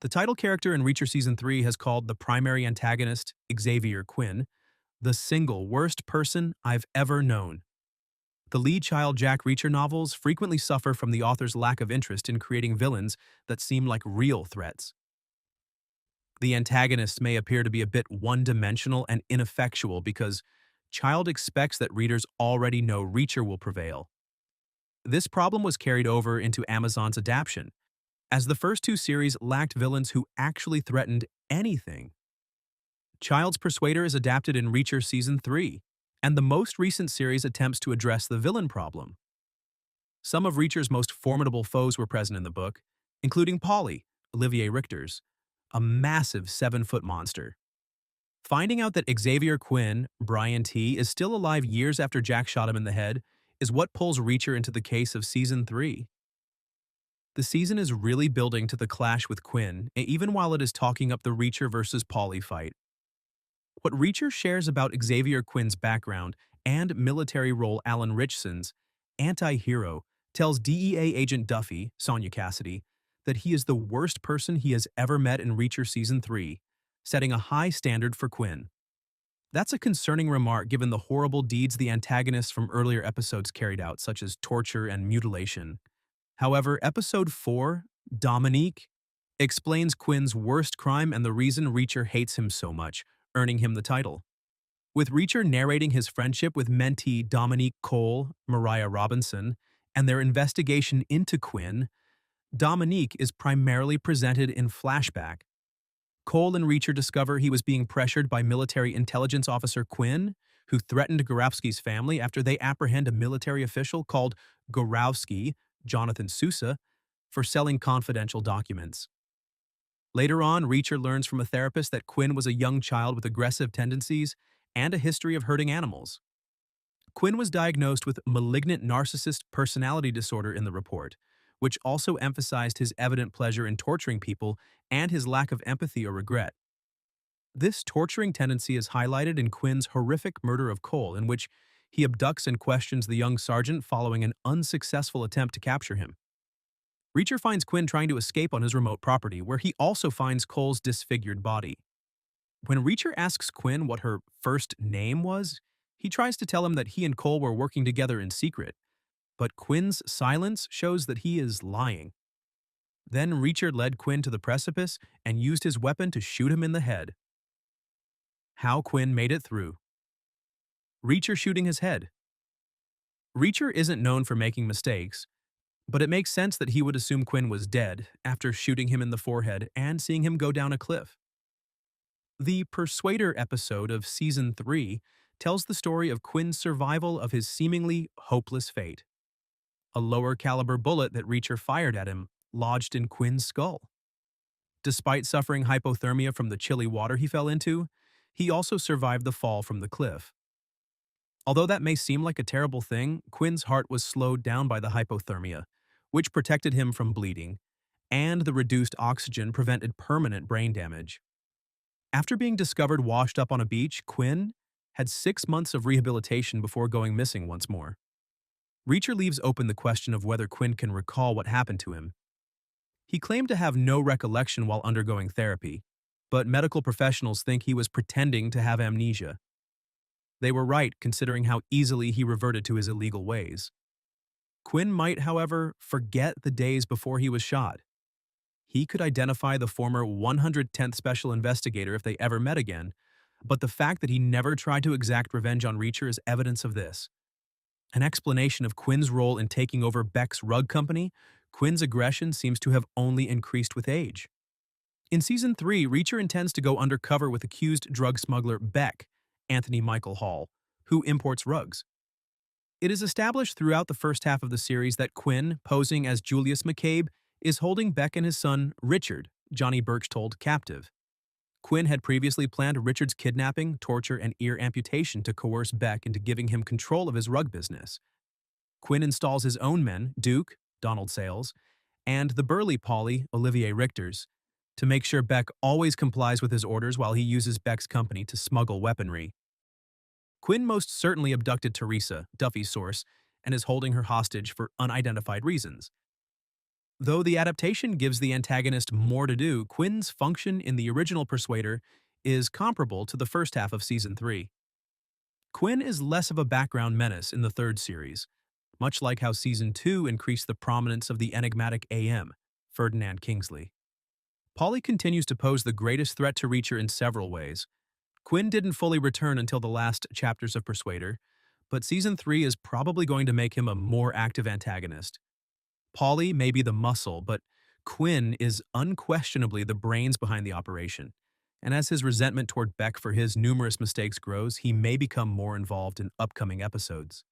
The title character in Reacher Season 3 has called the primary antagonist, Xavier Quinn, the single worst person I've ever known. The lead child Jack Reacher novels frequently suffer from the author's lack of interest in creating villains that seem like real threats. The antagonist may appear to be a bit one-dimensional and ineffectual because Child expects that readers already know Reacher will prevail. This problem was carried over into Amazon's adaptation, as the first two series lacked villains who actually threatened anything. Child's Persuader is adapted in Reacher Season 3, and the most recent series attempts to address the villain problem. Some of Reacher's most formidable foes were present in the book, including Polly, Olivier Richter's, a massive 7-foot monster. Finding out that Xavier Quinn, Brian T., is still alive years after Jack shot him in the head is what pulls Reacher into the case of Season 3. The season is really building to the clash with Quinn, even while it is talking up the Reacher versus Polly fight. What Reacher shares about Xavier Quinn's background and military role Alan Richson's anti-hero tells DEA agent Duffy, Sonia Cassidy, that he is the worst person he has ever met in Reacher Season 3, setting a high standard for Quinn. That's a concerning remark given the horrible deeds the antagonists from earlier episodes carried out, such as torture and mutilation. However, Episode 4, Dominique, explains Quinn's worst crime and the reason Reacher hates him so much, earning him the title. With Reacher narrating his friendship with mentee Dominique Cole, Mariah Robinson, and their investigation into Quinn, Dominique is primarily presented in flashback. Cole and Reacher discover he was being pressured by military intelligence officer Quinn, who threatened Gorowski's family after they apprehend a military official called Gorowski, Jonathan Sousa, for selling confidential documents. Later on, Reacher learns from a therapist that Quinn was a young child with aggressive tendencies and a history of hurting animals. Quinn was diagnosed with malignant narcissist personality disorder in the report, which also emphasized his evident pleasure in torturing people and his lack of empathy or regret. This torturing tendency is highlighted in Quinn's horrific murder of Cole, in which he abducts and questions the young sergeant following an unsuccessful attempt to capture him. Reacher finds Quinn trying to escape on his remote property, where he also finds Cole's disfigured body. When Reacher asks Quinn what her first name was, he tries to tell him that he and Cole were working together in secret, but Quinn's silence shows that he is lying. Then Reacher led Quinn to the precipice and used his weapon to shoot him in the head. How Quinn made it through. Reacher shooting his head. Reacher isn't known for making mistakes, but it makes sense that he would assume Quinn was dead after shooting him in the forehead and seeing him go down a cliff. The Persuader episode of Season 3 tells the story of Quinn's survival of his seemingly hopeless fate. A lower caliber bullet that Reacher fired at him lodged in Quinn's skull. Despite suffering hypothermia from the chilly water he fell into, he also survived the fall from the cliff. Although that may seem like a terrible thing, Quinn's heart was slowed down by the hypothermia, which protected him from bleeding, and the reduced oxygen prevented permanent brain damage. After being discovered washed up on a beach, Quinn had 6 months of rehabilitation before going missing once more. Reacher leaves open the question of whether Quinn can recall what happened to him. He claimed to have no recollection while undergoing therapy, but medical professionals think he was pretending to have amnesia. They were right, considering how easily he reverted to his illegal ways. Quinn might, however, forget the days before he was shot. He could identify the former 110th Special Investigator if they ever met again, but the fact that he never tried to exact revenge on Reacher is evidence of this. An explanation of Quinn's role in taking over Beck's rug company, Quinn's aggression seems to have only increased with age. In Season 3, Reacher intends to go undercover with accused drug smuggler Beck, Anthony Michael Hall, who imports rugs. It is established throughout the first half of the series that Quinn, posing as Julius McCabe, is holding Beck and his son, Richard, Johnny Berchtold, captive. Quinn had previously planned Richard's kidnapping, torture, and ear amputation to coerce Beck into giving him control of his rug business. Quinn installs his own men, Duke, Donald Sales, and the burly Polly, Olivier Richter's, to make sure Beck always complies with his orders while he uses Beck's company to smuggle weaponry. Quinn most certainly abducted Teresa, Duffy's source, and is holding her hostage for unidentified reasons. Though the adaptation gives the antagonist more to do, Quinn's function in the original Persuader is comparable to the first half of Season 3. Quinn is less of a background menace in the third series, much like how Season 2 increased the prominence of the enigmatic AM, Ferdinand Kingsley. Polly continues to pose the greatest threat to Reacher in several ways. Quinn didn't fully return until the last chapters of Persuader, but Season 3 is probably going to make him a more active antagonist. Polly may be the muscle, but Quinn is unquestionably the brains behind the operation. And as his resentment toward Beck for his numerous mistakes grows, he may become more involved in upcoming episodes.